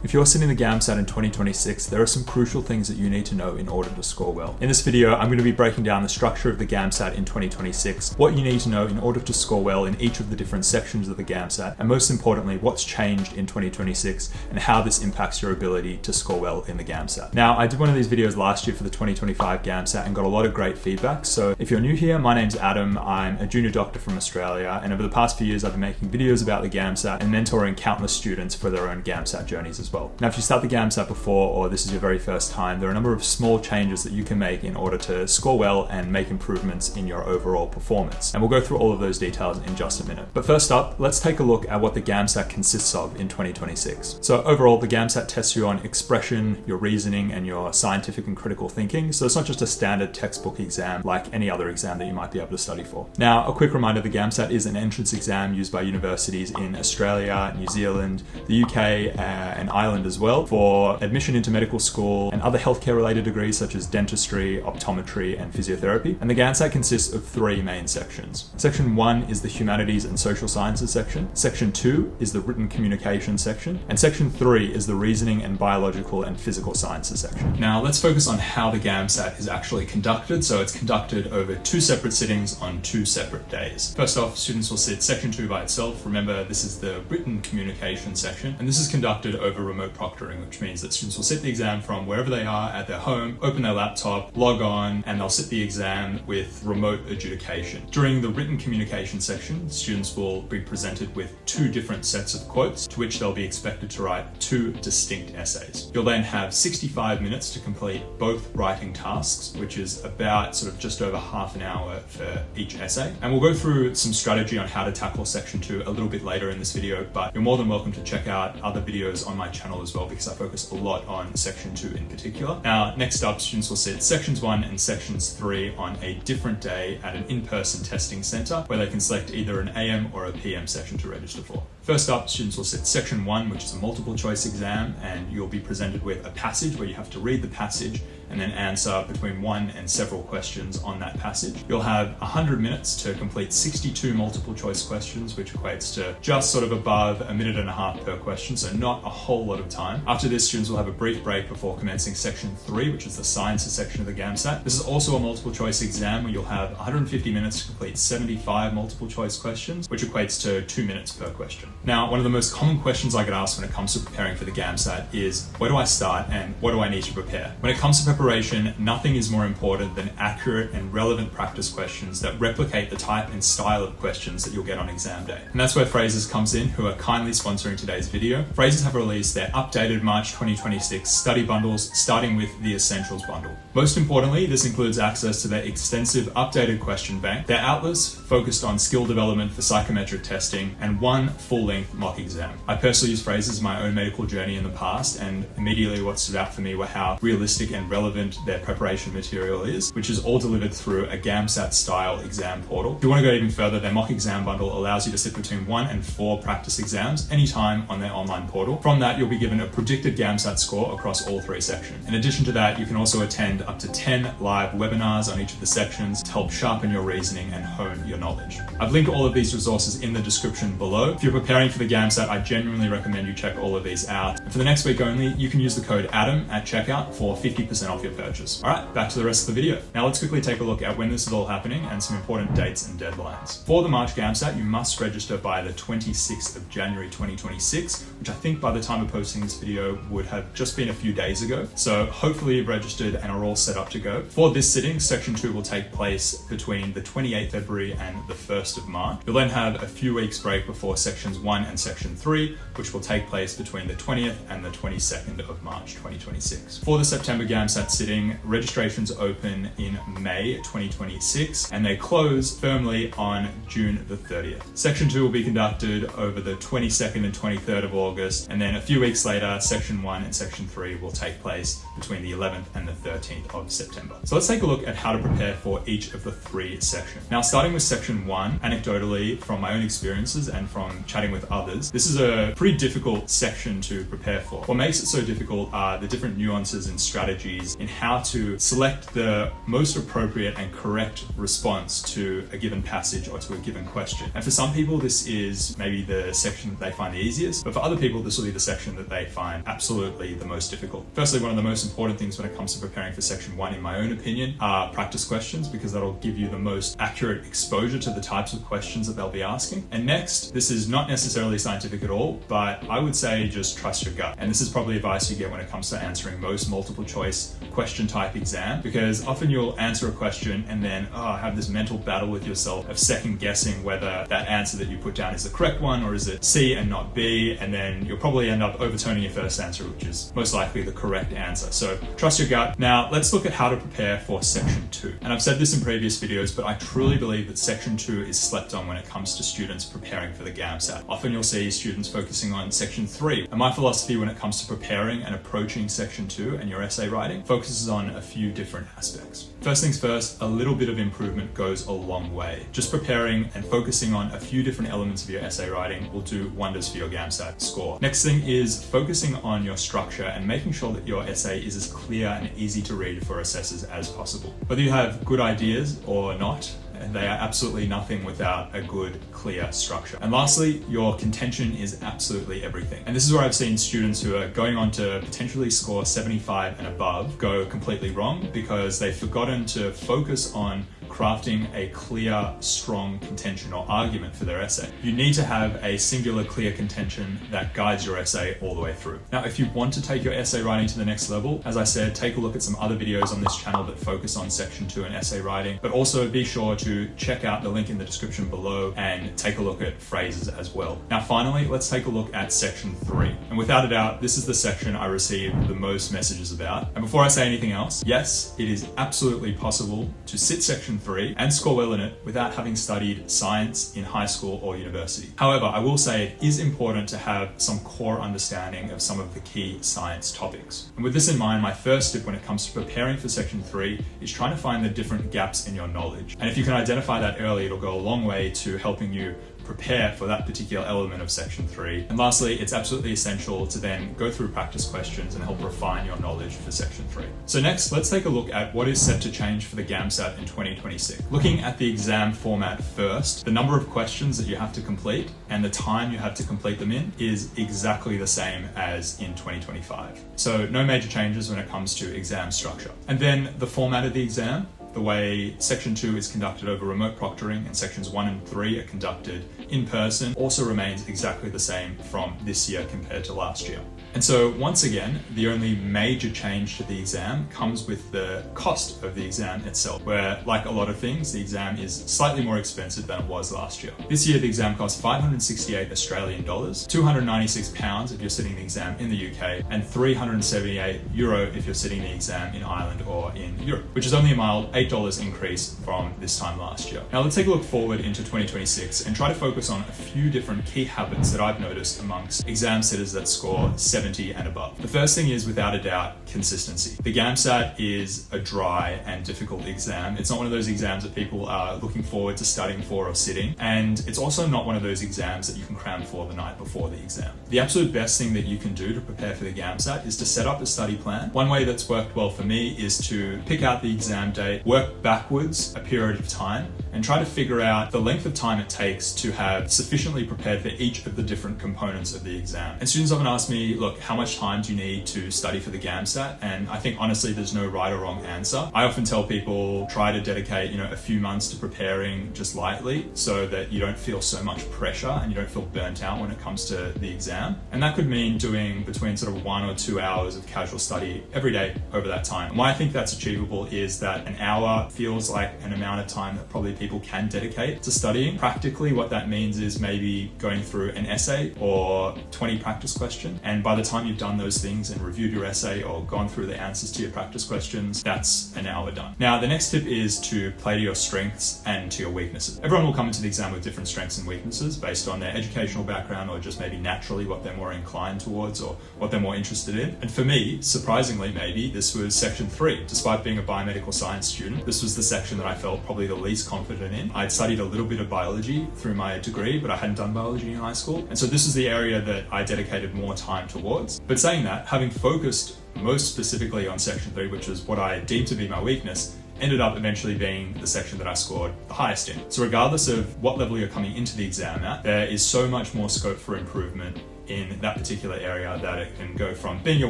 If you're sitting the GAMSAT in 2026, there are some crucial things that you need to know in order to score well. In this video, I'm going to be breaking down the structure of the GAMSAT in 2026, what you need to know in order to score well in each of the different sections of the GAMSAT, and most importantly, what's changed in 2026 and how this impacts your ability to score well in the GAMSAT. Now, I did one of these videos last year for the 2025 GAMSAT and got a lot of great feedback. So if you're new here, my name's Adam. I'm a junior doctor from Australia, and over the past few years, I've been making videos about the GAMSAT and mentoring countless students for their own GAMSAT journeys as well. Now, if you start the GAMSAT before, or this is your very first time, there are a number of small changes that you can make in order to score well and make improvements in your overall performance. And we'll go through all of those details in just a minute. But first up, let's take a look at what the GAMSAT consists of in 2026. So overall, the GAMSAT tests you on expression, your reasoning, and your scientific and critical thinking. So it's not just a standard textbook exam like any other exam that you might be able to study for. Now, a quick reminder, the GAMSAT is an entrance exam used by universities in Australia, New Zealand, the UK, and Ireland as well, for admission into medical school and other healthcare related degrees such as dentistry, optometry, and physiotherapy. And the GAMSAT consists of three main sections. Section 1 is the humanities and social sciences section. Section 2 is the written communication section. And section 3 is the reasoning and biological and physical sciences section. Now let's focus on how the GAMSAT is actually conducted. So it's conducted over two separate sittings on two separate days. First off, students will sit section 2 by itself. Remember, this is the written communication section, and this is conducted over remote proctoring, which means that students will sit the exam from wherever they are at their home, open their laptop, log on, and they'll sit the exam with remote adjudication. During the written communication section, students will be presented with two different sets of quotes to which they'll be expected to write two distinct essays. You'll then have 65 minutes to complete both writing tasks, which is about sort of just over half an hour for each essay. And we'll go through some strategy on how to tackle section 2 a little bit later in this video, but you're more than welcome to check out other videos on my channel as well, because I focus a lot on section 2 in particular. Now, next up, students will sit sections 1 and sections 3 on a different day at an in-person testing center where they can select either an AM or a PM session to register for. First up, students will sit section 1, which is a multiple choice exam, and you'll be presented with a passage where you have to read the passage and then answer between one and several questions on that passage. You'll have 100 minutes to complete 62 multiple choice questions, which equates to just sort of above a minute and a half per question, so not a whole lot of time. After this, students will have a brief break before commencing section 3, which is the sciences section of the GAMSAT. This is also a multiple choice exam where you'll have 150 minutes to complete 75 multiple choice questions, which equates to 2 minutes per question. Now, one of the most common questions I get asked when it comes to preparing for the GAMSAT is, where do I start and what do I need to prepare? When it comes to preparation, nothing is more important than accurate and relevant practice questions that replicate the type and style of questions that you'll get on exam day. And that's where Phrases comes in, who are kindly sponsoring today's video. Phrases have released their updated March 2026 study bundles, starting with the Essentials bundle. Most importantly, this includes access to their extensive updated question bank, their atlas focused on skill development for psychometric testing, and one full-length mock exam. I personally use Phrases in my own medical journey in the past, and immediately what stood out for me were how realistic and relevant their preparation material is, which is all delivered through a GAMSAT style exam portal. If you want to go even further, their mock exam bundle allows you to sit between 1 and 4 practice exams anytime on their online portal. From that, you'll be given a predicted GAMSAT score across all 3 sections. In addition to that, you can also attend up to 10 live webinars on each of the sections to help sharpen your reasoning and hone your knowledge. I've linked all of these resources in the description below. If you're preparing for the GAMSAT, I genuinely recommend you check all of these out. And for the next week only, you can use the code ADAM at checkout for 50% off your purchase. All right, back to the rest of the video. Now let's quickly take a look at when this is all happening and some important dates and deadlines. For the March GAMSAT, you must register by the 26th of January 2026, which I think by the time of posting this video would have just been a few days ago. So hopefully you've registered and are all set up to go. For this sitting, section 2 will take place between the 28th February and the 1st of March. You'll then have a few weeks break before sections 1 and section 3, which will take place between the 20th and the 22nd of March 2026. For the September GAMSAT sitting, registrations open in May 2026 and they close firmly on June the 30th. Section 2 will be conducted over the 22nd and 23rd of August, and then a few weeks later, section 1 and section 3 will take place between the 11th and the 13th of September. So let's take a look at how to prepare for each of the 3 sections. Now, starting with section 1, anecdotally from my own experiences and from chatting communicating with others. This is a pretty difficult section to prepare for. What makes it so difficult are the different nuances and strategies in how to select the most appropriate and correct response to a given passage or to a given question. And for some people, this is maybe the section that they find the easiest, but for other people, this will be the section that they find absolutely the most difficult. Firstly, one of the most important things when it comes to preparing for section 1, in my own opinion, are practice questions, because that'll give you the most accurate exposure to the types of questions that they'll be asking. And next, this is not necessarily scientific at all, but I would say just trust your gut. And this is probably advice you get when it comes to answering most multiple choice question type exam, because often you'll answer a question and then have this mental battle with yourself of second guessing whether that answer that you put down is the correct one, or is it C and not B, and then you'll probably end up overturning your first answer, which is most likely the correct answer. So trust your gut. Now let's look at how to prepare for section 2. And I've said this in previous videos, but I truly believe that section 2 is slept on when it comes to students preparing for the GAMSAT. Often you'll see students focusing on section 3. And my philosophy when it comes to preparing and approaching section 2 and your essay writing focuses on a few different aspects. First things first, a little bit of improvement goes a long way. Just preparing and focusing on a few different elements of your essay writing will do wonders for your GAMSAT score. Next thing is focusing on your structure and making sure that your essay is as clear and easy to read for assessors as possible. Whether you have good ideas or not, they are absolutely nothing without a good, clear structure. And lastly, your contention is absolutely everything. And this is where I've seen students who are going on to potentially score 75 and above go completely wrong, because they've forgotten to focus on crafting a clear, strong contention or argument for their essay. You need to have a singular, clear contention that guides your essay all the way through. Now, if you want to take your essay writing to the next level, as I said, take a look at some other videos on this channel that focus on section 2 and essay writing, but also be sure to check out the link in the description below and take a look at phrases as well. Now, finally, let's take a look at section 3. And without a doubt, this is the section I receive the most messages about. And before I say anything else, yes, it is absolutely possible to sit section 3 and score well in it without having studied science in high school or university. However, I will say it is important to have some core understanding of some of the key science topics. And with this in mind, my first tip when it comes to preparing for section 3 is trying to find the different gaps in your knowledge. And if you can identify that early, it'll go a long way to helping you prepare for that particular element of section 3. And lastly, it's absolutely essential to then go through practice questions and help refine your knowledge for section 3. So next, let's take a look at what is set to change for the GAMSAT in 2026. Looking at the exam format first, the number of questions that you have to complete and the time you have to complete them in is exactly the same as in 2025. So no major changes when it comes to exam structure. And then the format of the exam, the way section 2 is conducted over remote proctoring and sections 1 and 3 are conducted in person, also remains exactly the same from this year compared to last year. And so once again, the only major change to the exam comes with the cost of the exam itself, where, like a lot of things, the exam is slightly more expensive than it was last year. This year, the exam costs 568 Australian dollars, 296 pounds if you're sitting the exam in the UK, and 378 euro if you're sitting the exam in Ireland or in Europe, which is only a mild $8 increase from this time last year. Now let's take a look forward into 2026 and try to focus on a few different key habits that I've noticed amongst exam sitters that score 70 and above. The first thing is, without a doubt, consistency. The GAMSAT is a dry and difficult exam. It's not one of those exams that people are looking forward to studying for or sitting, and it's also not one of those exams that you can cram for the night before the exam. The absolute best thing that you can do to prepare for the GAMSAT is to set up a study plan. One way that's worked well for me is to pick out the exam date, work backwards a period of time, and try to figure out the length of time it takes to have sufficiently prepared for each of the different components of the exam. And students often ask me, look, how much time do you need to study for the GAMSAT? And I think honestly, there's no right or wrong answer. I often tell people, try to dedicate, a few months to preparing just lightly so that you don't feel so much pressure and you don't feel burnt out when it comes to the exam. And that could mean doing between sort of 1 or 2 hours of casual study every day over that time. And why I think that's achievable is that an hour feels like an amount of time that probably people can dedicate to studying. Practically, what that means is maybe going through an essay or 20 practice questions. And by the time you've done those things and reviewed your essay or gone through the answers to your practice questions, that's an hour done. Now, the next tip is to play to your strengths and to your weaknesses. Everyone will come into the exam with different strengths and weaknesses based on their educational background or just maybe naturally what they're more inclined towards or what they're more interested in. And for me, surprisingly maybe, this was section 3. Despite being a biomedical science student, this was the section that I felt probably the least confident confident in. I'd studied a little bit of biology through my degree, but I hadn't done biology in high school. And so this is the area that I dedicated more time towards. But saying that, having focused most specifically on section 3, which is what I deemed to be my weakness, ended up eventually being the section that I scored the highest in. So regardless of what level you're coming into the exam at, there is so much more scope for improvement in that particular area that it can go from being your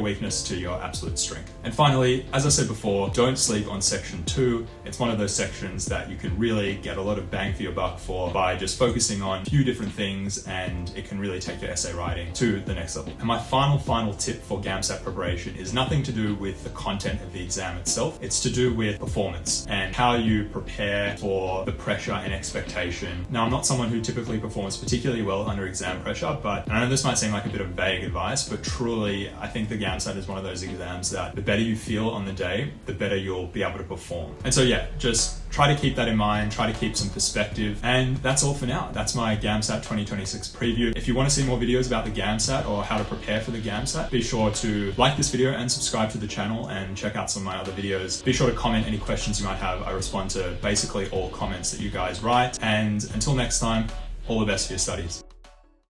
weakness to your absolute strength. And finally, as I said before, don't sleep on section 2. It's one of those sections that you can really get a lot of bang for your buck for by just focusing on a few different things, and it can really take your essay writing to the next level. And my final tip for GAMSAT preparation is nothing to do with the content of the exam itself. It's to do with performance and how you prepare for the pressure and expectation. Now, I'm not someone who typically performs particularly well under exam pressure, but I know this might seem like a bit of vague advice, but truly, I think the GAMSAT is one of those exams that the better you feel on the day, the better you'll be able to perform. And so yeah, just try to keep that in mind, try to keep some perspective, and that's all for now. That's my GAMSAT 2026 preview. If you want to see more videos about the GAMSAT or how to prepare for the GAMSAT, be sure to like this video and subscribe to the channel and check out some of my other videos. Be sure to comment any questions you might have. I respond to basically all comments that you guys write. And until next time, all the best for your studies.